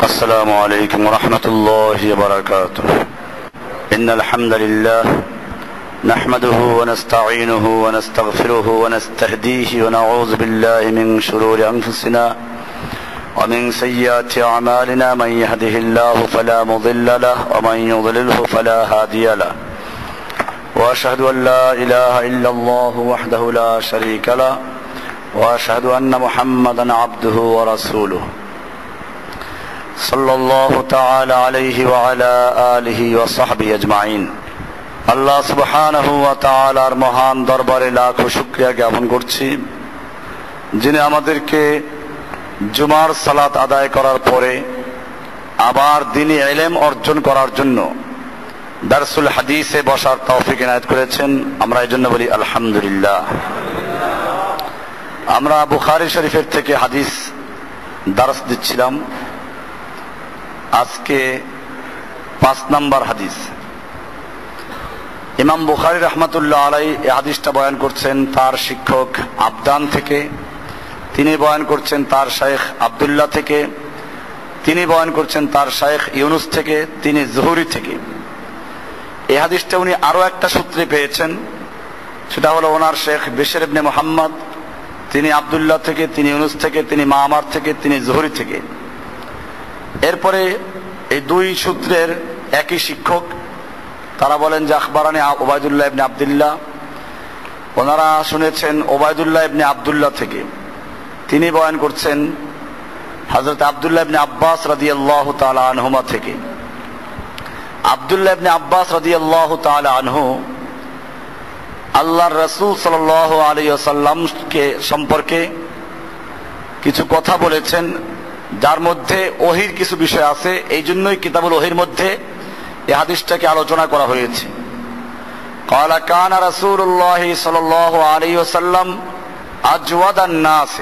السلام عليكم ورحمة الله وبركاته. إن الحمد لله نحمده ونستعينه ونستغفره ونستهديه ونعوذ بالله من شرور أنفسنا ومن سيئات أعمالنا. من يهده الله فلا مضل له ومن يضلله فلا هادي له. وأشهد أن لا إله إلا الله وحده لا شريك له وأشهد أن محمدا عبده ورسوله صلى الله تعالى عليه وعلى آله وصحبه أجمعين. আল্লাহ সুবহানাহু ওয়া তাআলার মহান দরবারে লাখো শুকরিয়া জ্ঞাপন করছি, যিনি আমাদেরকে জুমার সালাত আদায় করার পরে আবার দ্বীনি ইলম অর্জন করার জন্য দারসুল হাদিসে বসার তৌফিক ইনায়েত করেছেন। আমরা এই জন্য বলি আলহামদুলিল্লাহ। আমরা বুখারী শরীফের থেকে হাদিস দারস দিচ্ছিলাম। আজকে 5 নম্বর হাদিস। ইমাম বুখারী রাহমাতুল্লাহ আলাইহি এই হাদিসটা বয়ান করছেন তার শিক্ষক আবদান থেকে, তিনি বয়ান করছেন তার শাইখ আব্দুল্লাহ থেকে, তিনি বয়ান করছেন তার শাইখ ইউনুস থেকে, তিনি জুহরি থেকে। এই হাদিসটা উনি আরো একটা সূত্রে পেয়েছেন, সেটা হলো ওনার শেখ বিশর ইবনে মুহাম্মদ, তিনি আব্দুল্লাহ থেকে, তিনি ইউনুস থেকে, তিনি মামার থেকে, তিনি জুহরি থেকে। এরপরে এই দুই সূত্রের একই শিক্ষক, তারা বলেন যে আখবারানি ওবায়দুল্লাহ ইবনে আব্দুল্লাহ। ওনারা শুনেছেন ওবায়দুল্লাহ ইবনে আব্দুল্লাহ থেকে, তিনি বয়ান করছেন হযরত আব্দুল্লাহ ইবনে আব্বাস রাদিয়াল্লাহু তাআলা আনহুমা থেকে। আব্দুল্লাহ ইবনে আব্বাস রাদিয়াল্লাহু তাআলা আনহু আল্লাহর রাসূল সাল্লাল্লাহু আলাইহি ওয়াসাল্লামকে সম্পর্কে কিছু কথা বলেছেন, যার মধ্যে ওহীর কিছু বিষয় আছে। এই জন্যই কিতাবুল ওহীর মধ্যে এই হাদিসটাকে আলোচনা করা হয়েছে। ক্বালা কানা রাসূলুল্লাহ সাল্লাল্লাহু আলাইহি ওয়াসাল্লাম আজওয়াদান নাস।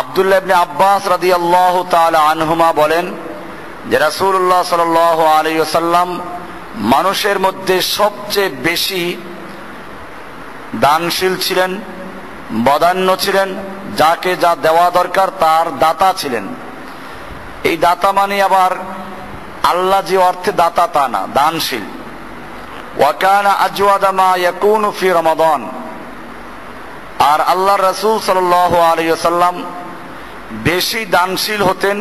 আব্দুল্লাহ ইবনে আব্বাস রাদিয়াল্লাহু তাআলা আনহুমা বলেন যে রাসূলুল্লাহ সাল্লাল্লাহু আলাইহি ওয়াসাল্লাম মানুষের মধ্যে সবচেয়ে বেশি দানশীল ছিলেন, বদান্য ছিলেন, যাকে যা দেওয়া দরকার তার দাতা ছিলেন। এই দাতা মানে আবার আল্লাহ যে অর্থে দাতা তা না, দানশীল। ওয়া কানা আজওয়াদা মা ইয়াকুনু ফি রমাদান। আর আল্লাহর রাসূল সাল্লাল্লাহু আলাইহি ওয়াসাল্লাম বেশি দানশীল হতেন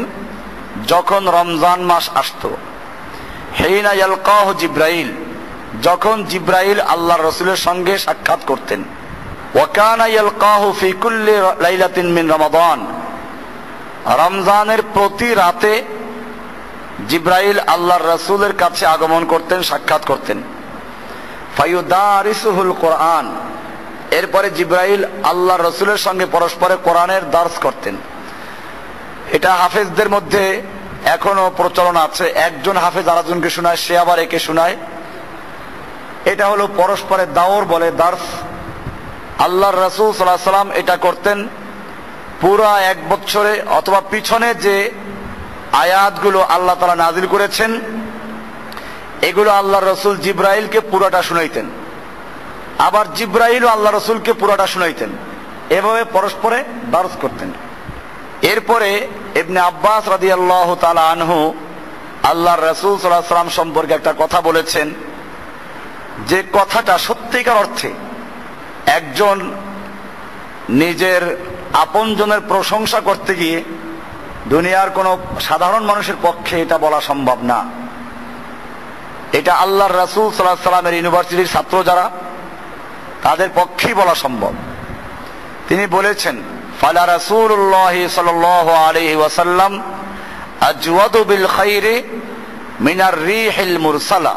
যখন রমজান মাস আসতো। হিনা ইয়ালকাহু জিবরাইল, যখন জিবরাইল আল্লাহর রাসূলের সঙ্গে সাক্ষাৎ করতেন। ওয়া কানা ইয়ালকাহু ফি কুল্লি লাইলাতিন মিন রমাদান। রমজানের প্রতি রাতে জিবরাইল আল্লাহর রাসূলের কাছে আগমন করতেন, সাক্ষাৎ করতেন। ফায়ুদারিসুহুল কোরআন। এরপরে জিবরাইল আল্লাহর রাসূলের সঙ্গে পরস্পরে কোরআনের দার্স করতেন। এটা হাফেজদের মধ্যে এখনো প্রচলন আছে, একজন হাফেজ আরেকজনকে শোনায়, সে আবার একে শোনায়। এটা হলো পরস্পরের দাওর বলে, দার্স। আল্লাহর রাসূল সাল্লাল্লাহু আলাইহি ওয়াসাল্লাম এটা করতেন পুরা 1 বছরে, অথবা পিছনে যে আয়াতগুলো আল্লাহ তাআলা নাজিল করেছেন এগুলো আল্লাহর রাসূল জিবরাইলকে পুরোটা শুনাইতেন, আবার জিবরাইলও আল্লাহ রাসূলকে পুরোটা শুনাইতেন। এভাবে পরস্পরে দার্স করতেন। এরপরে ইবনে আব্বাস রাদিয়াল্লাহু তাআলা আনহু আল্লাহর রাসূল সাল্লাল্লাহু আলাইহি ওয়াসাল্লাম সম্পর্কে একটা কথা বলেছেন, যে কথাটা সত্যিকার অর্থে একজন নিজের আপনজনের প্রশংসা করতে গিয়ে দুনিয়ার কোন সাধারণ মানুষের পক্ষে এটা বলা সম্ভব না। এটা আল্লাহর রাসূল সাল্লাল্লাহু আলাইহি ওয়াসাল্লামের ইউনিভার্সিটির ছাত্র যারা, তাদের পক্ষেই বলা সম্ভব। তিনি বলেছেন ফালা রাসূলুল্লাহ সাল্লাল্লাহু আলাইহি ওয়াসাল্লাম আজওয়াদু বিল খাইরি মিনার রিহিল মুরসালা।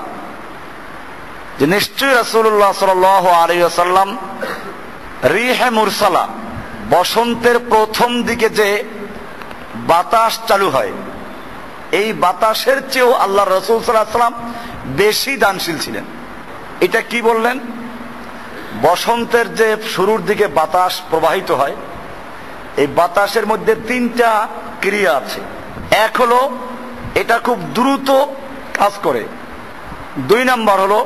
যে নিশ্চয়ই রাসূলুল্লাহ সাল্লাল্লাহু আলাইহি ওয়াসাল্লাম রিহে মুরসালা, বসন্তের প্রথম দিকে যে বাতাস চালু হয়, এই বাতাসের চেয়েও আল্লাহর রাসূল সাল্লাল্লাহু আলাইহি ওয়াসাল্লাম বেশি দানশীল ছিলেন। এটা কি বললেন? বসন্তের যে শুরুর দিকে বাতাস প্রবাহিত হয়, এই বাতাসের মধ্যে 3টা ক্রিয়া আছে। এক হলো এটা খুব দ্রুত কাজ করে, 2 নম্বর হলো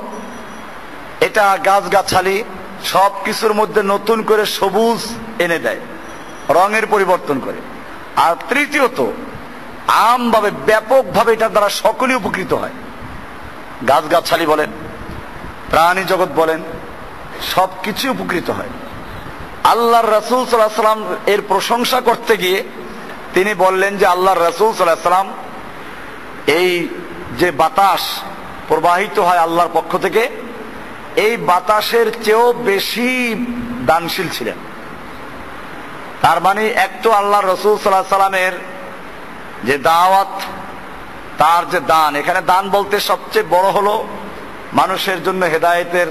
এটা গাছগাছালি সব কিছুর মধ্যে নতুন করে সবুজ এনে দেয়, রঙের পরিবর্তন করে। আর তৃতীয়ত আমভাবে ব্যাপকভাবে এটার দ্বারা সকলেই উপকৃত হয়। গাছগাছালি বলেন, প্রাণী জগৎ বলেন, সবকিছু উপকৃত হয়। আল্লাহর রাসূল সাল্লাল্লাহু আলাইহি ওয়াসাল্লাম এর প্রশংসা করতে গিয়ে তিনি বললেন যে আল্লাহর রাসূল সাল্লাল্লাহু আলাইহি ওয়াসাল্লাম এই যে বাতাস প্রবাহিত হয় আল্লাহর পক্ষ থেকে, এই বাতাসের চেয়েও বেশি দানশীল ছিলেন। তার মানে এক তো আল্লাহর রাসূল সাল্লাল্লাহু আলাইহি ওয়াসাল্লামের যে দাওয়াত, তার যে দান, এখানে দান বলতে সবচেয়ে বড় হলো মানুষের জন্য হেদায়েতের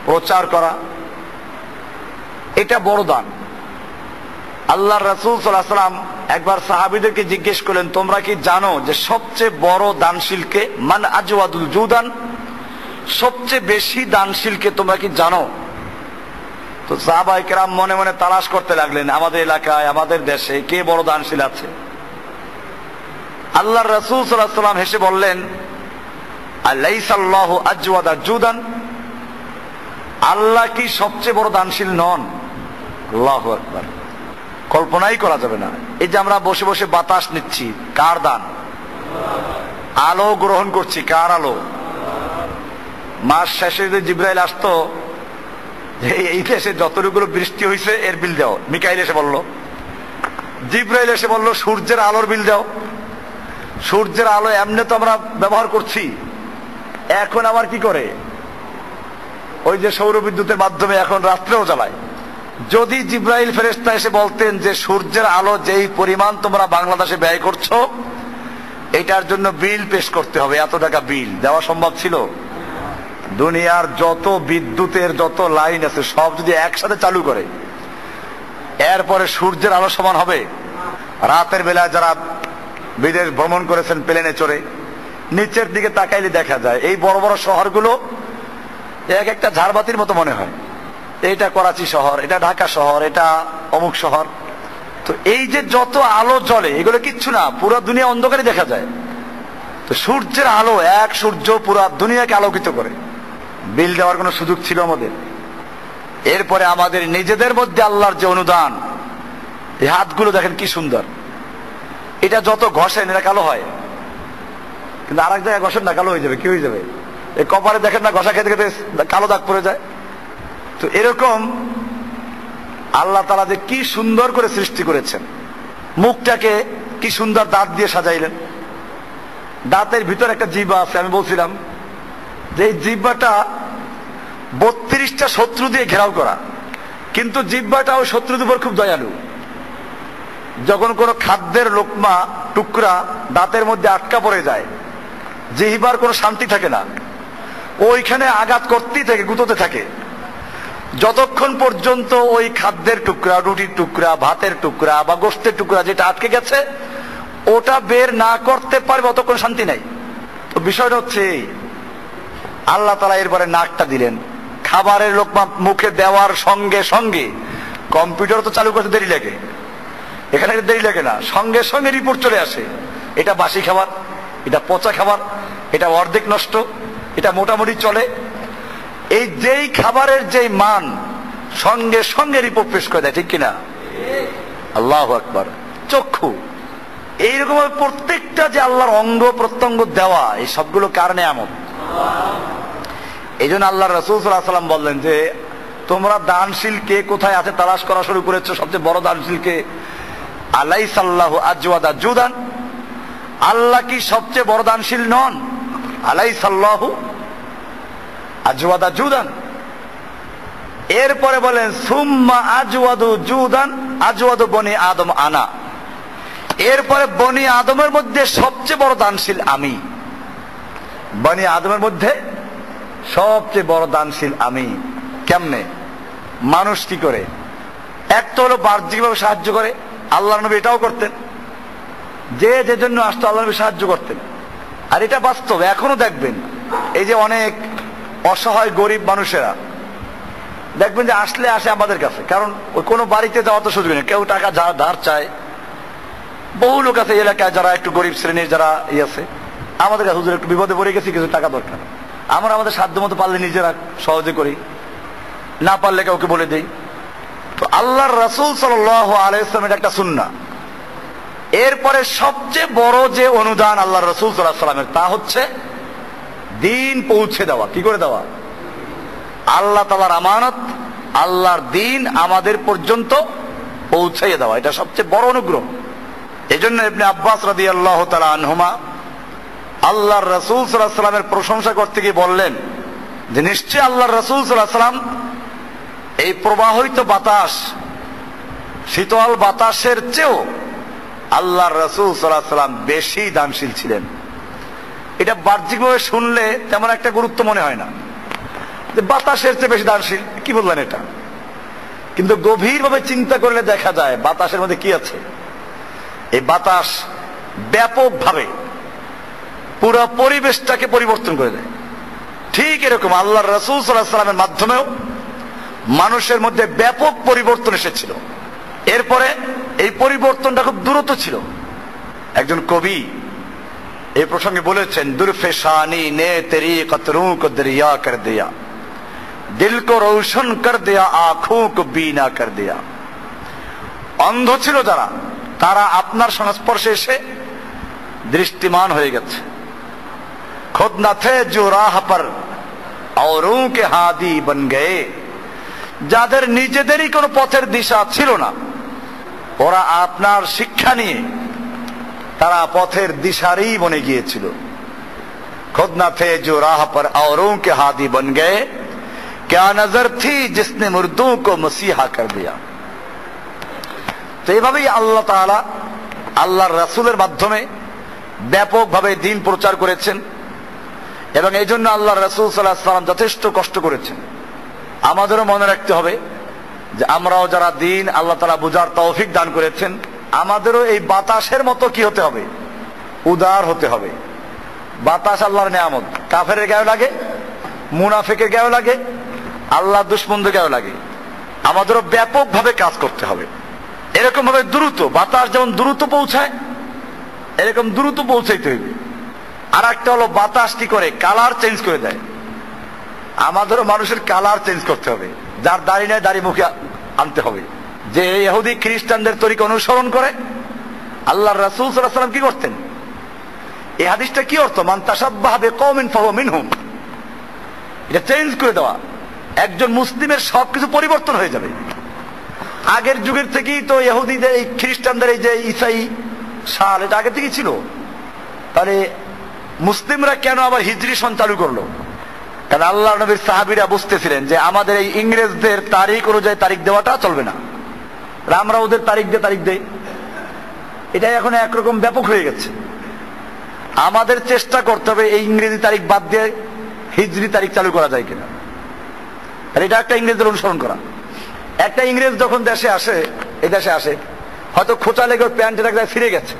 প্রচার করা, এটা বড় দান। আল্লাহর রাসূল সাল্লাল্লাহু আলাইহি ওয়াসাল্লাম একবার সাহাবীদেরকে জিজ্ঞেস করলেন, তোমরা কি জানো যে সবচেয়ে বড় দানশীলকে? মান আজওয়াদুল জুদান, সবচেয়ে বেশি দানশীলকে তোমরা কি জানো? তো সাহাবায়ে কেরাম মনে মনে তালাশ করতে লাগলেন, আমাদের এলাকায় আমাদের দেশে কে বড় দানশীল আছে? আল্লাহর রাসূল সাল্লাল্লাহু আলাইহি ওয়াসাল্লাম হেসে বললেন, আলাইসাল্লাহু আজওয়াদা জুদান, আল্লাহ কি সবচেয়ে বড় দানশীল নন? আল্লাহু আকবার। কল্পনাই করা যাবে না। এই যে আমরা বসে বসে বাতাস নিচ্ছি, কার দান? আলো গ্রহণ করছি, কার আলো? মাস শেষে যদি জিবরাইল আসতো, এই দেশে যতটুকু বৃষ্টি হয়েছে এর বিল দাও, মিকাইল এসে বলল, জিবরাইল এসে বলল সূর্যের আলোর বিল দাও। সূর্যের আলো এমনি তো আমরা ব্যবহার করছি, এখন আবার কি করে, ওই যে সৌর বিদ্যুতের মাধ্যমে এখন রাত্রেও জ্বালায়। যদি জিবরাইল ফেরেশতা এসে বলতেন যে সূর্যের আলো যেই পরিমাণ তোমরা বাংলাদেশে ব্যয় করছো, এটার জন্য বিল পেশ করতে হবে, এত টাকা বিল দেওয়া সম্ভব ছিল? দুনিয়ার যত বিদ্যুতের যত লাইন আছে সব যদি একসাথে চালু করে, এরপরে সূর্যের আলো সমান হবে? রাতের বেলায় যারা বিদেশ ভ্রমণ করেছেন প্লেনে চড়ে, নিচের দিকে তাকাইলে দেখা যায় এই বড় বড় শহরগুলো এক একটা ঝাড়বাতির মতো মনে হয়। এটা করাচি শহর, এটা ঢাকা শহর, এটা অমুক শহর। তো এই যে যত আলো জ্বলে এগুলো কিচ্ছু না, পুরো দুনিয়া অন্ধকারে দেখা যায়। তো সূর্যের আলো, এক সূর্য পুরো দুনিয়াকে আলোকিত করে। বিল দেওয়ার কোনো সুযোগ ছিল আমাদের? এরপরে আমাদের নিজেদের মধ্যে আল্লাহর যে অনুদান, এই হাতগুলো দেখেন কি সুন্দর, এটা যত ঘষেন এটা কালো হয়, কিন্তু আরেক জায়গায় ঘষেন না, কালো হয়ে যাবে। কি হয়ে যাবে? এই কপালে দেখেন না, ঘষা খেতে খেতে কালো দাগ পড়ে যায়। তো এরকম আল্লাহ তাআলা যে কি সুন্দর করে সৃষ্টি করেছেন, মুখটাকে কি সুন্দর দাঁত দিয়ে সাজাইলেন। দাঁতের ভিতর একটা জিহ্বা আছে, আমি বলছিলাম যে এই জিহ্বাটা 32টা শত্রু দিয়ে ঘেরাও করা, কিন্তু জিহ্বাটা ওই শত্রুদের উপর খুব দয়ালু। যখন কোনো খাদ্যের লোকমা টুকরা দাঁতের মধ্যে আটকা পড়ে যায়, জিহ্বার কোনো শান্তি থাকে না, ওইখানে আঘাত করতেই থাকে, গুঁতোতে থাকে, যতক্ষণ পর্যন্ত ওই খাদ্যের টুকরা, রুটির টুকরা, ভাতের টুকরা বা গোশতের টুকরা যেটা আটকে গেছে ওটা বের না করতে পারবে অতক্ষণ শান্তি নাই। তো বিষয়টা হচ্ছে আল্লাহ তাআলা এরপরে নাকটা দিলেন। খাবারের লোকমা মুখে দেওয়ার সঙ্গে সঙ্গে, কম্পিউটার তো চালু করতে দেরি লাগে, এখানে দেরি লাগে না, সঙ্গে সঙ্গে রিপোর্ট চলে আসে, এটা বাসি খাবার, এটা পচা খাবার, এটা অর্ধেক নষ্ট, এটা মোটামুটি চলে। এই যেই খাবারের যেই মান, সঙ্গে সঙ্গে রিপোর্ট পেশ করে দেয়, ঠিক কিনা? আল্লাহু আকবার। চক্ষু, এইরকম প্রত্যেকটা যে আল্লাহর অঙ্গ প্রত্যঙ্গ দেওয়া, এই সবগুলো কারণে এমন। এই জন্য আল্লাহ রাসূল সাল্লাল্লাহু আলাইহি ওয়াসাল্লাম বললেন যে তোমরা দানশীল কে কোথায় আছে তালাশ করা শুরু করেছো, সবচেয়ে বড় দানশীল কে? আলাইসাল্লাহু আজওয়াদা জুদান, আল্লাহ কি সবচেয়ে বড় দানশীল নন? আলাইসাল্লাহু আজওয়াদা জুদান। এরপরে বলেন সুম্মা আজওয়াদু জুদান আজওয়াদু বনি আদম আনা, এরপরে বনি আদমের মধ্যে সবচেয়ে বড় দানশীল আমি। বনি আদমের মধ্যে সবচেয়ে বড় দানশীল আমি। কেমনে? মানুষ কি করে? এক তো হলো বাহ্যিকভাবে সাহায্য করে, আল্লাহ নবী এটাও করতেন, যে যে জন্য আসতো আল্লাহ নবী সাহায্য করতেন। আর এটা বাস্তব, এখনো দেখবেন এই যে অনেক অসহায় গরিব মানুষেরা দেখবেন যে আসলে আসে আমাদের কাছে, কারণ ওই কোনো বাড়িতে যাওয়া তো সুযোগ নেই, কেউ টাকা ধার চায়। বহু লোক আছে এলাকায় যারা একটু গরিব শ্রেণীর যারা আছে, আমাদের কাছে হুজুর একটু বিপদে পড়ে গেছি, কিছু টাকা দরকার, আমরা আমাদের সাধ্য মতো পারলে নিজেরা সহজে করি, না পারলে কাউকে বলে দেই। তো আল্লাহর রাসূল সাল্লাল্লাহু আলাইহি ওয়াসাল্লামের একটা সুন্নাহ, এরপরে সবচেয়ে বড় যে অনুদান আল্লাহ রাসূল সাল্লাল্লাহু আলাইহি ওয়াসাল্লামের, তা হচ্ছে দিন পৌঁছে দেওয়া। কি করে দেওয়া? আল্লাহ তাআলার আমানত, আল্লাহর দিন আমাদের পর্যন্ত পৌঁছাইয়ে দেওয়া, এটা সবচেয়ে বড় অনুগ্রহ। এজন্য ইবনে আব্বাস রাদিয়াল্লাহু তাআলা আনহুমা আল্লাহর রাসূল সাল্লাল্লাহু আলাইহি ওয়াসাল্লামের প্রশংসা করতে গিয়ে বললেন যে নিশ্চয়ই আল্লাহর রাসূল সাল্লাল্লাহু আলাইহি ওয়াসাল্লাম এই প্রবাহিত বাতাস, শীতল বাতাসের চেয়েও আল্লাহর রাসূল সাল্লাল্লাহু আলাইহি ওয়াসাল্লাম বেশি দানশীল ছিলেন। এটা বাহ্যিকভাবে শুনলে তেমন একটা গুরুত্ব মনে হয় না, যে বাতাসের চেয়ে বেশি দানশীল, কি বললেন এটা? কিন্তু গভীরভাবে চিন্তা করলে দেখা যায় বাতাসের মধ্যে কি আছে। এই বাতাস ব্যাপকভাবে পুরো পরিবেশটাকে পরিবর্তন করে দেয়। ঠিক এরকম আল্লাহর রাসূল সাল্লাল্লাহু আলাইহি ওয়াসাল্লামের মাধ্যমেও মানুষের মধ্যে ব্যাপক পরিবর্তন এসেছিল। এরপরে এই পরিবর্তনটা খুব দ্রুত ছিল। একজন কবি এই প্রসঙ্গে বলেছেন, দুরফেশানি নে তেরি কতরু কো দরিয়া কর দিয়া, দিল কো রোশন কর দিয়া, আঁখোं को बीना कर दिया। অন্ধ ছিল যারা, তারা আপনার সংস্পর্শে এসে দৃষ্টিমান হয়ে গেছে। खुद न थे जो राह पर औरों के हादी बन गए। যাদের নিজেদেরই কোনো পথের দিশা ছিল না, ওরা আপনার শিক্ষা নিয়ে তারা পথের দিশারই বনে গিয়েছিল। खुद न थे जो राह पर औरों के हादी बन गए, क्या नजर थी जिसने मुर्दों को मसीहा कर दिया। তো এইভাবেই আল্লাহ তাআলা আল্লাহর রাসূলের মাধ্যমে ব্যাপকভাবে দ্বীন প্রচার করেছেন, এবং এই জন্য আল্লাহর রাসূল সাল্লাল্লাহু আলাইহি ওয়াসাল্লাম যথেষ্ট কষ্ট করেছেন। আমাদেরও মনে রাখতে হবে যে আমরাও যারা দ্বীন আল্লাহ তাআলা বুঝার তৌফিক দান করেছেন, আমাদেরও এই বাতাসের মতো কি হতে হবে? উদার হতে হবে। বাতাস আল্লাহর নেয়ামত, কাফেরের গায়ে লাগে, মুনাফিকের গায়ে লাগে, আল্লাহ দুশমনদের গায়ে লাগে। আমাদেরও ব্যাপকভাবে কাজ করতে হবে। এরকম ভাবে দ্রুত বাতাস যেমন দ্রুত পৌঁছায়, এরকম দ্রুত পৌঁছাইতে হইবে। আর একটা হলো বাতাস কি করে? কালার চেঞ্জ করে দেয়। আমাদেরও মানুষের কালার চেঞ্জ করতে হবে। যার দাড়ি নেই দাড়ি মুখে আনতে হবে। যে ইহুদি খ্রিস্টানদের তরিকা অনুসরণ করে, আল্লাহর রাসূল সাল্লাল্লাহু আলাইহি ওয়াসাল্লাম কি করতেন? এই হাদিসটা কি অর্থ? মান তাশাব্বাহা বিকওমিন ফাহুয়া মিনহুম। এটা চেঞ্জ করে দেওয়া। একজন মুসলিমের সবকিছু পরিবর্তন হয়ে যাবে। আগের যুগের থেকেই তো ইহুদিদের, এই খ্রিস্টানদের এই যে ঈসাই সাল, এটা আগে থেকেই ছিল। তাহলে মুসলিমরা কেন আবার হিজরি সন চালু করলো? কারণ আল্লাহ নবীর সাহাবীরা বুঝতেছিলেন যে আমাদের এই ইংরেজদের তারিখ অনুযায়ী তারিখ দেওয়াটা চলবে না, আমরা ওদের তারিখ দিয়ে তারিখ দেই। এটাই এখন একরকম ব্যাপক হয়ে গেছে। আমাদের চেষ্টা করতে হবে এই ইংরেজি তারিখ বাদ দিয়ে হিজরি তারিখ চালু করা যায় কিনা। আর এটা একটা ইংরেজদের অনুসরণ করা। একটা ইংরেজ যখন দেশে আসে, এই দেশে আসে, হয়তো খোঁচা লেগে প্যান্টের এক জায়গায় ফিরে গেছে,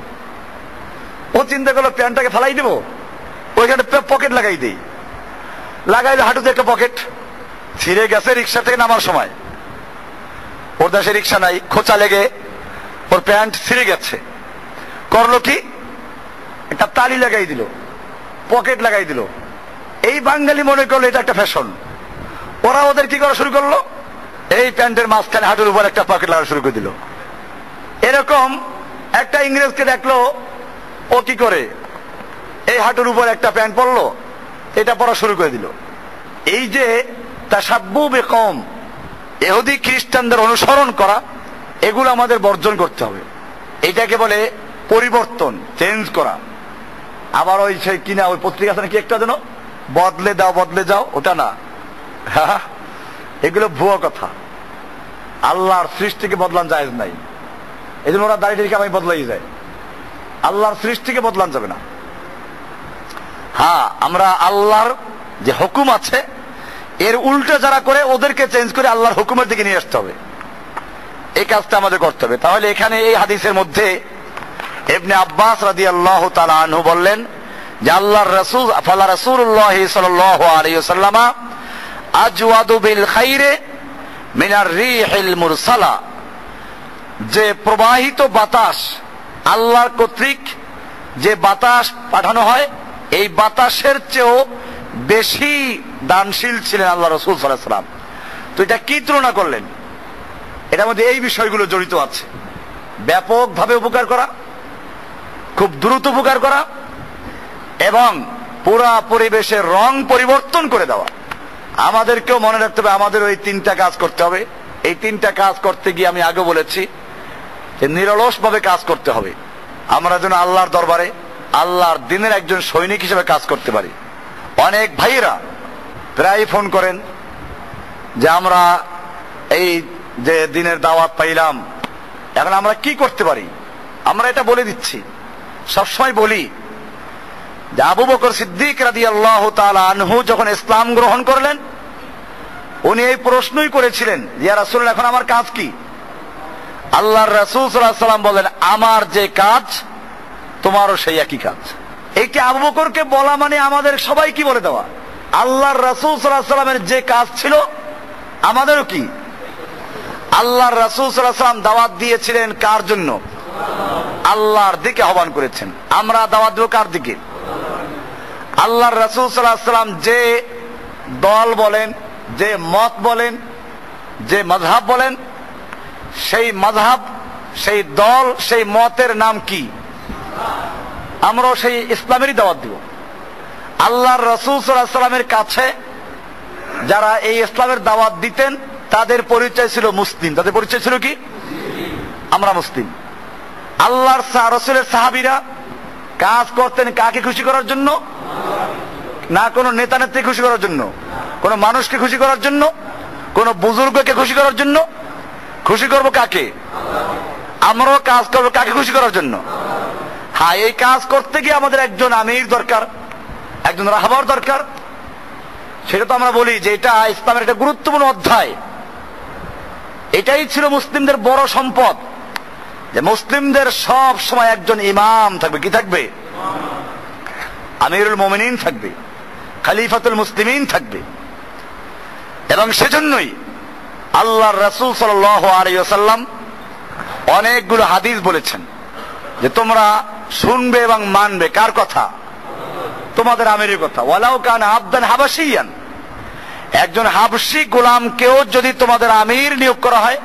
ও চিন্তা করলো প্যান্টটাকে ফেলাই দেবো, ওইখানে পকেট লাগাই দিই। লাগাইলে হাঁটুতে একটা পকেট, ছিঁড়ে গেছে রিক্সা থেকে নামার সময়। ওর দেশে রিক্সা নাই, খোঁচা লেগে ওর প্যান্ট ছিঁড়ে গেছে। করলো কি? একটা তালি লাগাই দিল, পকেট লাগাই দিল। এই বাঙালি মনে করলো এটা একটা ফ্যাশন। ওরা ওদের কি করা শুরু করলো? এই প্যান্টের মাঝখানে হাঁটুর উপর একটা পকেট লাগা শুরু করে দিল। এরকম একটা ইংরেজকে দেখলো, ও কি করে এই হাঁটুর উপর একটা প্যান্ট পরলো, এটা পরা শুরু করে দিল। এই যে তাশাব্বু বিকওম, ইহুদি খ্রিস্টানদের অনুসরণ করা, এগুলো আমাদের বর্জন করতে হবে। এটাকে বলে পরিবর্তন, চেঞ্জ করা। আবার ওই সেই কিনা ওই পত্রিকা আছে কি একটা যেন, বদলে দাও বদলে যাও, ওটা না। হ্যাঁ, এগুলো ভুয়া কথা। আল্লাহর সৃষ্টিকে বদলান জায়েজ নাই। এই জন্য ওরা দাড়ি টাড়ি আমি বদলাই যায়। আল্লাহর সৃষ্টিকে বদলান যাবে না। হ্যাঁ, আমরা আল্লাহর যে হুকুম আছে এর উল্টো যারা করে, ওদেরকে চেঞ্জ করে আল্লাহর হুকুমের দিকে নিয়ে আসতে হবে। এই কাজটা আমাদের করতে হবে। তাহলে এখানে এই হাদিসের মধ্যে ইবনে আব্বাস রাদিয়াল্লাহু তাআলা আনহু বললেন যে আল্লাহর রাসূল ফালা রাসূলুল্লাহ সাল্লাল্লাহু আলাইহি ওয়াসাল্লাম আজওয়াদু বিল খাইরে মিনার রিহিল মুরসালা। যে প্রবাহিত বাতাস, আল্লাহর কর্তৃক যে বাতাস পাঠানো হয়, এই বাতাসের চেয়েও বেশি দানশীল ছিলেন আল্লাহ রাসূল সাল্লাল্লাহু আলাইহি ওয়াসাল্লাম। তো এটা কি তুলনা করলেন? এটার মধ্যে এই বিষয়গুলো জড়িত আছে। ব্যাপকভাবে উপকার করা, খুব দ্রুত উপকার করা এবং পুরা পরিবেশের রং পরিবর্তন করে দেওয়া। আমাদেরকেও মনে রাখতে হবে, আমাদের ওই তিনটা কাজ করতে হবে। এই তিনটা কাজ করতে গিয়ে আমি আগে বলেছি যে নিরলস ভাবে কাজ করতে হবে। আমরা যেন আল্লাহর দরবারে আল্লাহর দিনের একজন সৈনিক হিসেবে কাজ করতে পারি। অনেক ভাইয়েরা প্রায় ফোন করেন যে আমরা এই যে দিনের দাওয়াত পাইলাম, এখন আমরা কি করতে পারি। আমরা এটা বলে দিচ্ছি, সবসময় বলি যে আবু বকর সিদ্দিক রাদিয়াল্লাহু তাআলা আনহু যখন ইসলাম গ্রহণ করলেন, উনি এই প্রশ্নই করেছিলেন, ইয়া রাসূলুল্লাহ, এখন আমার কাজ কি? আল্লাহর রাসূল সাল্লাল্লাহু আলাইহি ওয়াসাল্লাম বলেন, আমার যে কাজ তোমারও সেই একই কাজ। এইটি আবু বকরকে বলা মানে আমাদের সবাই কি বলে দেওয়া, আল্লাহর রাসূল সাল্লাল্লাহু আলাইহি ওয়াসাল্লামের যে কাজ ছিল আমাদেরও কি। আল্লাহর রাসূল সাল্লাল্লাহু আলাইহি ওয়াসাল্লাম দাওয়াত দিয়েছিলেন কার জন্য? আল্লাহর দিকে আহ্বান করেছেন। আমরা দাওয়াত দেব কার দিকে? আল্লাহর রাসূল সাল্লাল্লাহু আলাইহি ওয়াসাল্লাম যে দল বলেন, যে মত বলেন, যে মাযহাব বলেন, সেই মাযহাব, সেই দল, সেই মতের নাম কি? আমরাও সেই ইসলামেরই দাওয়াত দিব। আল্লাহর রাসূল সাল্লাল্লাহু আলাইহি ওয়াসাল্লামের কাছে যারা এই ইসলামের দাওয়াত দিতেন তাদের পরিচয় ছিল মুসলিম। তাদের পরিচয় ছিল কি? আমরা মুসলিম। আল্লাহর রাসূলের সাহাবীরা কাজ করতেন কাকে খুশি করার জন্য? না কোনো নেতা নেত্রী খুশি করার জন্য, কোনো মানুষকে খুশি করার জন্য, কোনো বুজুর্গকে খুশি করার জন্য। খুশি করব কাকে? আমরাও কাজ করবো কাকে খুশি করার জন্য? হ্যাঁ, এই কাজ করতে গিয়ে আমাদের একজন আমির দরকার, একজন রাহবার দরকার। সেটা তো আমরা বলি যে এটা ইসলামের একটা গুরুত্বপূর্ণ অধ্যায়। এটাই ছিল মুসলিমদের বড় সম্পদ, যে মুসলিমদের সব সময় একজন ইমাম থাকবে। কি থাকবে? আমিরুল মুমিনিন থাকবে, খলিফাতুল মুসলিমিন থাকবে। এবং সেজন্যই আল্লাহর রাসূল সাল্লাল্লাহু আলাইহি ওয়াসাল্লাম অনেকগুলো হাদিস বলেছেন যে তোমরা শুনবে এবং মানবে কার কথা? তোমাদের আমিরের কথা। ওয়ালাউ কানা আবদান হাবাশিয়ান, একজন হাবশী গোলামকেও যদি তোমাদের আমির নিয়োগ করা হয়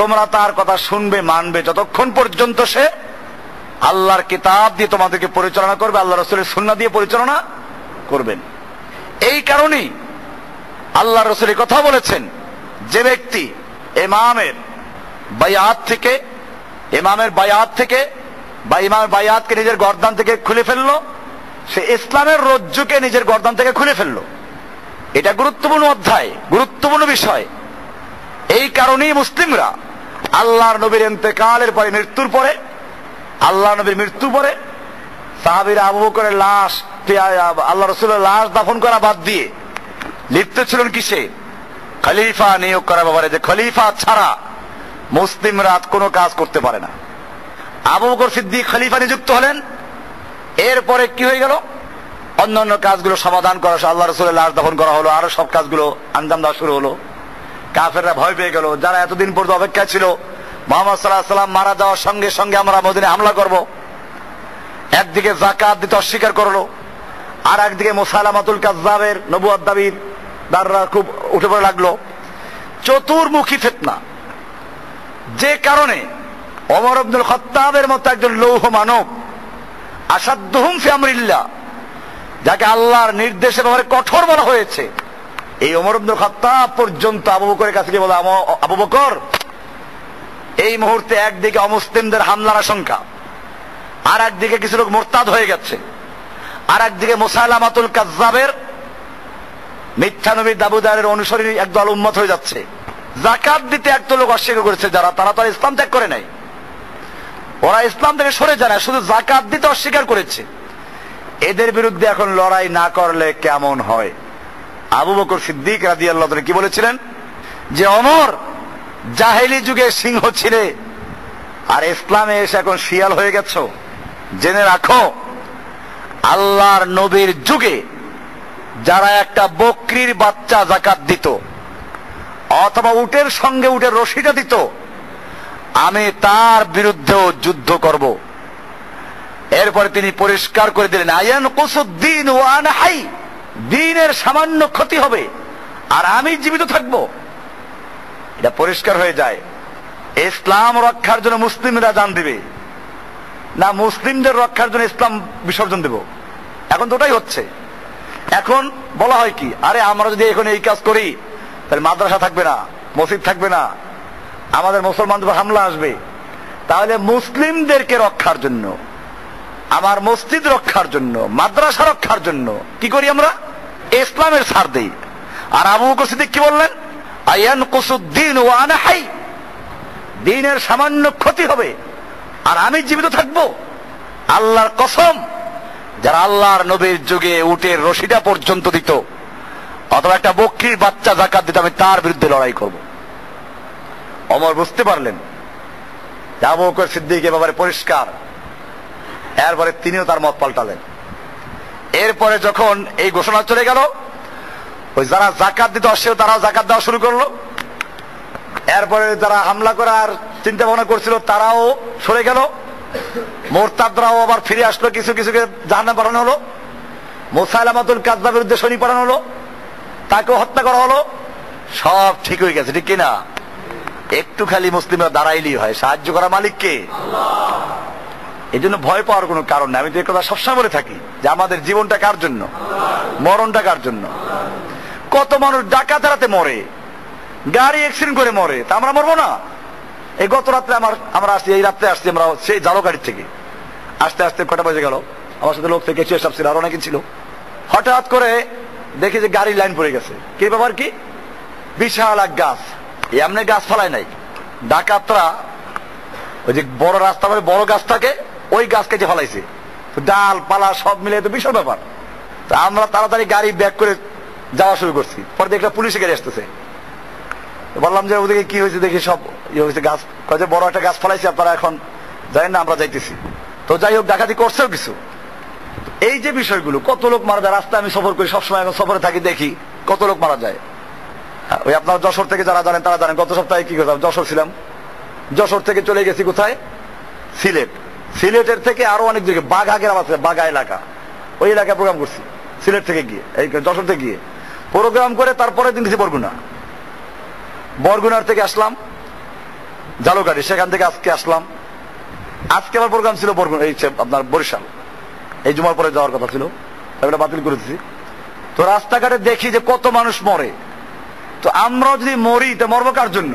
তোমরা তার কথা শুনবে, মানবে, যতক্ষণ পর্যন্ত সে আল্লাহর কিতাব দিয়ে তোমাদেরকে পরিচালনা করবে, আল্লাহ রাসূলের সুন্নাহ দিয়ে পরিচালনা করবেন। এই কারণেই আল্লাহ রাসূল কথা বলেছেন, যে ব্যক্তি ইমামের বায়াত থেকে বা ইমামের বায়াতকে নিজের গর্দান থেকে খুলে ফেললো, সে ইসলামের রজ্জুকে নিজের গর্দান থেকে খুলে ফেললো। এটা গুরুত্বপূর্ণ অধ্যায়, গুরুত্বপূর্ণ বিষয়। এই কারণেই মুসলিমরা আল্লাহর নবীর ইন্তেকালের পরে, মৃত্যুর পরে, আল্লাহ নবীর মৃত্যু পরে সাহাবীরা আবু বকরের লাশ, আল্লাহ রাসূলের লাশ দাফন করা বাদ দিয়ে লিপ্ত ছিলেন কিসে? খলিফা নিয়োগ করা ব্যাপারে, যে খলিফা ছাড়া মুসলিমরা কোনো কাজ করতে পারে না। আবু বকর সিদ্দিক খলিফা নিযুক্ত হলেন, এরপরে কি হয়ে গেল? অন্যান্য কাজগুলো সমাধান করা, আল্লাহ রাসূলের লাশ দাফন করা হলো, আরো সব কাজগুলো আঞ্জাম দেওয়া শুরু হলো। কাফেররা ভয় পেয়ে গেল, যারা এতদিন পর্যন্ত অপেক্ষা ছিল মুহাম্মদ সাল্লাল্লাহু আলাইহি ওয়াসাল্লাম মারা যাওয়ার সঙ্গে সঙ্গে আমরা মদিনায় হামলা করব। একদিকে যাকাত দিতে অস্বীকার করলো, আর একদিকে মুসাইলামাতুল কাযযাবের নবুয়ত দাবির দাররা খুব উঠে পড়ে লাগলো। চতুর্মুখী ফিতনা, যে কারণে ওমর ইবনুল খাত্তাবের মতো একজন লৌহ মানব, আসাদ্দুহুম ফি আমরিল্লাহ, যাকে আল্লাহর নির্দেশে ব্যাপারে কঠোর বলা হয়েছে, এই ওমর ইবনুল খাত্তাব পর্যন্ত আবু বকরের কাছে গিয়ে বলে, আবু বকর, এই মুহূর্তে একদিকে অমুসলিমদের হামলার আশঙ্কা, আর একদিকে কিছু লোক মুরতাদ হয়ে গেছে, আর একদিকে মুসাইলামাতুল কাযযাবের মিথ্যা নবী দাবুদারের অনুসারী একদল উম্মত হয়ে যাচ্ছে। যাকাত দিতে একটা লোক অস্বীকার করেছে, যারা তারা তো ইসলাম ত্যাগ করে নাই, ওরা ইসলাম থেকে সরে যায় না, শুধু যাকাত দিতে অস্বীকার করেছে। এদের বিরুদ্ধে এখন লড়াই না করলে কেমন হয়? আবু বকর সিদ্দিক রাদিয়াল্লাহু আনহু কি বলেছিলেন? যে ওমর জাহেলি যুগে সিংহ ছিলে, আর ইসলামে এসে এখন শিয়াল হয়ে গেছো। জেনে রাখো, আল্লাহর নবীর যুগে যারা একটা বকরির বাচ্চা যাকাত দিত, অথবা উটের সঙ্গে উটের রশিটা দিত, আমি তার বিরুদ্ধেও যুদ্ধ করব। এরপরে তিনি পরিষ্কার করে দিলেন, আয়ান কুসুদ্দিন ওয়া আনা হাই, দ্বীনের সামান্য ক্ষতি হবে আর আমি জীবিত থাকব। এটা পরিষ্কার হয়ে যায়। ইসলাম রক্ষার জন্য মুসলিমরা জান দিবে, না মুসলিমদের রক্ষার জন্য ইসলাম বিসর্জন দেব? এখন তো ওটাই হচ্ছে। এখন বলা হয় কি, আরে আমরা যদি এখন এই কাজ করি তাহলে মাদ্রাসা থাকবে না, মসজিদ থাকবে না, আমাদের মুসলমানদের হামলা আসবে। তাহলে মুসলিমদেরকে রক্ষার জন্য, আমার মসজিদ রক্ষার জন্য, মাদ্রাসা রক্ষার জন্য কি করি আমরা? ইসলামের ছাড় দেই। আর আবু বকর সিদ্দিক কি বললেন? আয়ানকুসুদ্দিন ওয়া আনা হাই, দ্বীনের সামান্য ক্ষতি হবে আর আমি জীবিত থাকব? আল্লাহর কসম, যারা আল্লাহর নবীর যুগে উটের রশিটা পর্যন্ত দিত অথবা একটা বকরির বাচ্চা যাকাত দিত, আমি তার বিরুদ্ধে লড়াই করব। ওমর বুঝতে পারলেন যে আবু বকর সিদ্দিক এ ব্যাপারে পরিষ্কার। এরপরে তিনিও তার মত পাল্টালেন। এরপরে যখন এই ঘোষণা চলে গেল, ওই যারা যাকাত দিত সেও তারাও যাকাত দেওয়া শুরু করলো। এরপরে যারা হামলা করার চিন্তা ভাবনা করছিল তারাও সরে গেল। মোরতাদরাও আবার ফিরে আসলো, কিছু কিছুকে জাহান্নামে পাঠানো হলো। মুসাইলামাতুল কাযযাবের বিরুদ্ধে সৈনিক পাঠানো হলো, তাকেও হত্যা করা হলো। সব ঠিক হয়ে গেছে, ঠিক কিনা? একটু খালি মুসলিমরা দাঁড়াইলেই হয়, সাহায্য করা মালিক কে? এই জন্য ভয় পাওয়ার কোনো কারণ নেই। আমি তো এই কথা সবসময় বলে থাকি যে আমাদের জীবনটা কার জন্য, মরণটা কার জন্য। কত মানুষ ডাকাতের হাতে মরে, গাড়ি অ্যাক্সিডেন্ট করে মরে, তা আমরা মরবো না? এই গত রাত্রে আমরা আসছি, এই রাত্রে আসছি আমরা সেই জালগাড়ির থেকে আস্তে আস্তে কটা বাজে গেল, আমার সাথে লোক থেকে চেষ্টা ছিল, আর অনেকে ছিল। হঠাৎ করে দেখি যে গাড়ির লাইন পড়ে গেছে। কি ব্যাপার? কি বিশাল এক গাছ, এমনি গাছ ফেলায় নাই, ডাকাতরা ওই যে বড় রাস্তা মানে বড় গাছ থাকে, ওই গাছ কেটে ফেলাইছে। ডাল পালা সব মিলে তো বিশাল ব্যাপার। তো আমরা তাড়াতাড়ি গাড়ি ব্যাক করে যাওয়া শুরু করছি। পরে দেখলাম পুলিশে গাড়ি আসতেছে। বললাম যে ওদিকে কি হয়েছে দেখি, সব ইয়ে হয়েছে, গাছ যে বড় একটা গাছ ফেলাইছে, আপনারা এখন জানেন না, আমরা যাইতেছি। তো যাই হোক, ডাকাতি করছেও কিছু। এই যে বিষয়গুলো, কত লোক মারা যায় রাস্তায়। আমি সফর করি সবসময়, এখন সফরে থাকি, দেখি কত লোক মারা যায়। ওই আপনার যশোর থেকে যারা জানেন তারা জানেন, গত সপ্তাহে কি করলাম, যশোর ছিলাম, যশোর থেকে চলে গেছি কোথায়? সিলেট। সিলেটের থেকে আরো অনেক জায়গায় বাঘা গ্রাম আছে, বাঘা এলাকা, ওই এলাকায় প্রোগ্রাম করছি। সিলেট থেকে গিয়ে, এই যশোর থেকে গিয়ে প্রোগ্রাম করে তারপরে দিন গেছি বরগুনা। বরগুনার থেকে আসলাম জালুকাঠি, সেখান থেকে আজকে আসলাম। আজকে আমার প্রোগ্রাম ছিল বরগুনা, এই আপনার বরিশাল, এই জুমার পরে যাওয়ার কথা ছিল, এটা বাতিল করেছি। তো রাস্তাঘাটে দেখি যে কত মানুষ মরে। তো আমরাও যদি মরি তো মরবো কার জন্য?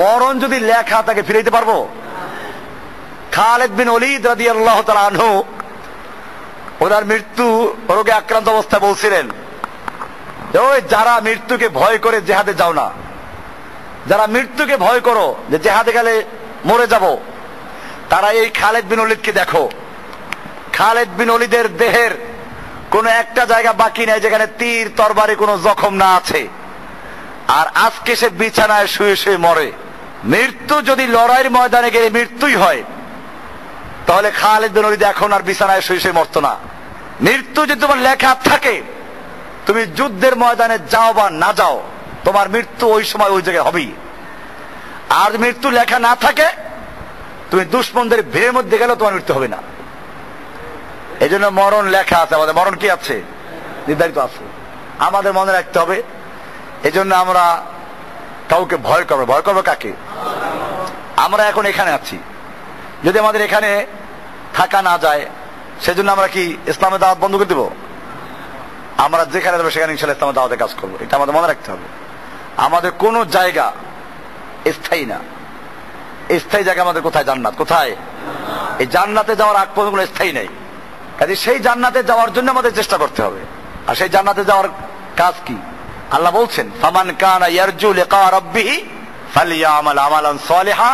মরণ যদি লেখা তাকে ফিরাইতে পারবো? খালিদ বিন ওলীদ রাদিয়াল্লাহু তাআলা আনহু ওনার মৃত্যু রোগে আক্রান্ত অবস্থায় বলছিলেন, ওই যারা মৃত্যুকে ভয় করে জেহাদে যাও না, যারা মৃত্যুকে ভয় করো যে জেহাদে গেলে মরে যাব, তারা এই খালিদ বিন ওলীদকে দেখো। খালিদ বিন ওলীদের দেহের কোন একটা জায়গা বাকি নেই যেখানে তীর তরবারি কোনো জখম না আছে। আর আজকে সে বিছানায় শুয়ে শুয়ে মরে। মৃত্যু যদি লড়াইয়ের ময়দানে গেলে মৃত্যুই হয়, তাহলে খালিদ বিন ওলীদ এখন আর বিছানায় শুয়ে শুয়ে মরতো না। মৃত্যু যদি তোমার লেখা থাকে, তুমি যুদ্ধের ময়দানে যাও বা না যাও, তোমার মৃত্যু ওই সময় ওই জায়গায় হবেই। আর মৃত্যু লেখা না থাকে, তুমি দুশমনদের ভিড়ের মধ্যে গেলেও তোমার মৃত্যু হবে না। এই জন্য মরণ লেখা আছে আমাদের। মরণ কি আছে? নির্ধারিত আছে, আমাদের মনে রাখতে হবে। এই জন্য আমরা কাউকে ভয় করবো। ভয় করবো কাকে? আমরা এখন এখানে আছি, যদি আমাদের এখানে থাকা না যায়, সেজন্য আমরা কি ইসলামের দাওয়াত বন্ধ করে দেবো? আমরা যেখানে যাবো সেখানে ইনশাআল্লাহ ইসলামের দাওয়াতে কাজ করবো। এটা আমাদের মনে রাখতে হবে। আমাদের কোন জায়গা স্থায়ী না। স্থায়ী জায়গা আমাদের কোথায়? জান্নাত। কোথায়? এই জান্নাতে যাওয়ার আগ পর্যন্ত কোনো স্থায়ী নেই। কাজে সেই জান্নাতে যাওয়ার জন্য আমাদের চেষ্টা করতে হবে। আর সেই জান্নাতে যাওয়ার কাজ কি? আল্লাহ বলছেন, ফামান কানা ইয়ারজু লিকা রাব্বিহি ফালইয়ামাল আমালান সালিহা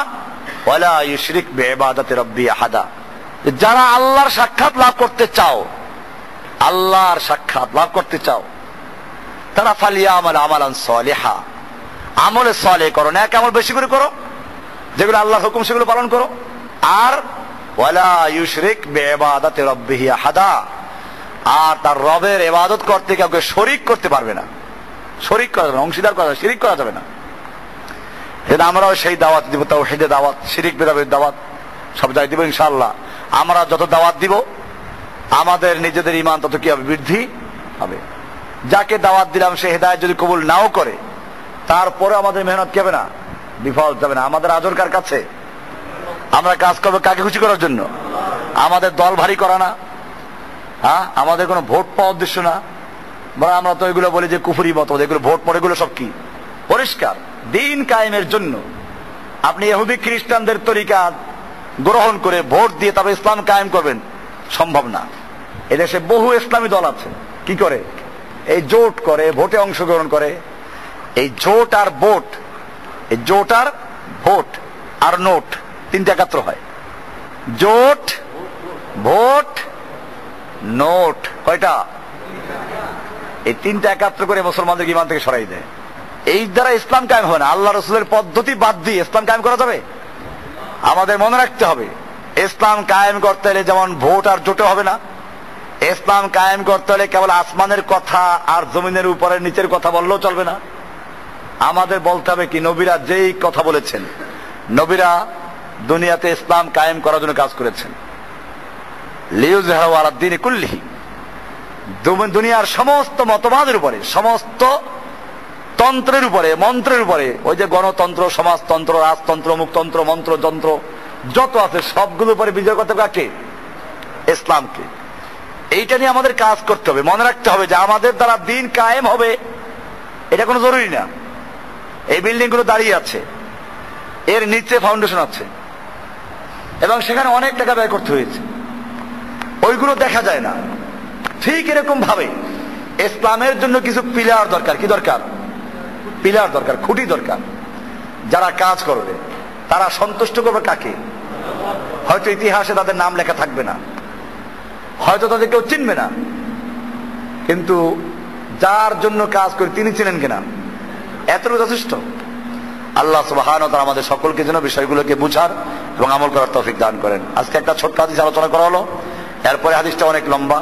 ওয়ালা ইউশরিক বিইবাদাতি রাব্বিহি আহাদা। যারা আল্লাহর সাক্ষাৎ লাভ করতে চাও, আল্লাহর সাক্ষাৎ লাভ করতে চাও, তারা ফালইয়ামাল আমালান সালিহা, আমলে সালেহ করো, নেক আমল বেশি করে করো, যেগুলো আল্লাহর হুকুম সেগুলো পালন করো। আর ওয়ালা ইউশরিক বিইবাদাতি রাব্বিহি আহাদা, আর তার রবের ইবাদত করতে কাউকে শরীক করতে পারবে না। শরীক করা যাবে না, অংশীদার করা যাবে, শিরিক করা যাবে না। এটা আমরাও সেই দাওয়াত দিব, তাওহীদের দাওয়াত, শিরিক বিদাতের দাওয়াত সব জায়গায় দিব ইনশাআল্লাহ। আমরা যত দাওয়াত দিব, আমাদের নিজেদের ঈমান তত কি হবে? বৃদ্ধি হবে। যাকে দাওয়াত দিলাম সে হেদায়েত যদি কবুল নাও করে, তারপরে আমাদের মেহনত কি হবে না? বিফল যাবে না। আমাদের আজর কার কাছে? আমরা কাজ করবো কাকে খুশি করার জন্য? আমাদের দল ভারী করা না, হ্যাঁ, আমাদের কোনো ভোট পাওয়ার উদ্দেশ্য না। বরং আমরা তো এগুলো বলি যে কুফরি মত, এগুলো ভোট পড়ে, এগুলো সব কি পরিষ্কার দিন কায়েমের জন্য। আপনি ইহুদি খ্রিস্টানদের তরিকা গ্রহণ করে ভোট দিয়ে তবে ইসলাম কায়েম করবেন, সম্ভব না। এদেশে বহু ইসলামী দল আছে, কি করে? এই জোট করে, ভোটে অংশগ্রহণ করে। এই জোট আর ভোট, এই জোট আর ভোট আর নোট, তিনটা একাত্র হয়। জোট, ভোট, নোট, কয়টা? এই তিনটা একাত্র করে মুসলমানদের ইমান থেকে সরাই দেয়। এই দ্বারা ইসলাম কায়েম হবে না। আল্লাহ রসুলের পদ্ধতি বাদ দিয়ে ইসলাম কায়েম করা যাবে? আমাদের মনে রাখতে হবে, ইসলাম কায়েম করতে হলে যেমন ভোট আর জোটে হবে না, ইসলাম কায়েম করতে হলে কেবল আসমানের কথা আর জমিনের উপরে নিচের কথা বললেও চলবে না। আমাদের বলতে হবে কি, নবীরা যেই কথা বলেছেন, নবীরা দুনিয়াতে ইসলাম কায়েম করার জন্য কাজ করেছেন। লিইয়ুযহিরাহু আলা দ্বীনি কুল্লিহি, দুনিয়ার সমস্ত মতবাদের উপরে, সমস্ত তন্ত্রের উপরে, মন্ত্রের উপরে, ওই যে গণতন্ত্র, সমাজতন্ত্র, রাজতন্ত্র, মুখতন্ত্র, মন্ত্র, যন্ত্র যত আছে সবগুলোর উপরে বিজয় করতে হবে কাকে? ইসলামকে। এইটা নিয়ে আমাদের কাজ করতে হবে। মনে রাখতে হবে যে আমাদের দ্বারা দিন কায়েম হবে এটা কোনো জরুরি না। এই বিল্ডিং গুলো দাঁড়িয়ে আছে, এর নিচে ফাউন্ডেশন আছে এবং সেখানে অনেক টাকা ব্যয় করতে হয়েছে, ওইগুলো দেখা যায় না। ঠিক এরকম ভাবে ইসলামের জন্য কিছু পিলার দরকার। কি দরকার? পিলার দরকার, খুঁটি দরকার। যারা কাজ করবে তারা সন্তুষ্ট করবে কাকে? হয়তো ইতিহাসে তাদের নাম লেখা থাকবে না, হয়তো তাদের কেউ চিনবে না, কিন্তু যার জন্য কাজ করে তিনি চিনেন কিনা, এতটুকু যথেষ্ট। আল্লাহ সুবহানাহু ওয়া তাআলা আমাদের সকলকে যেন বিষয়গুলোকে বুঝার এবং আমল করার তৌফিক দান করেন। আজকে একটা ছোট্ট হাদিস আলোচনা করা হলো, এরপরে হাদিসটা অনেক লম্বা।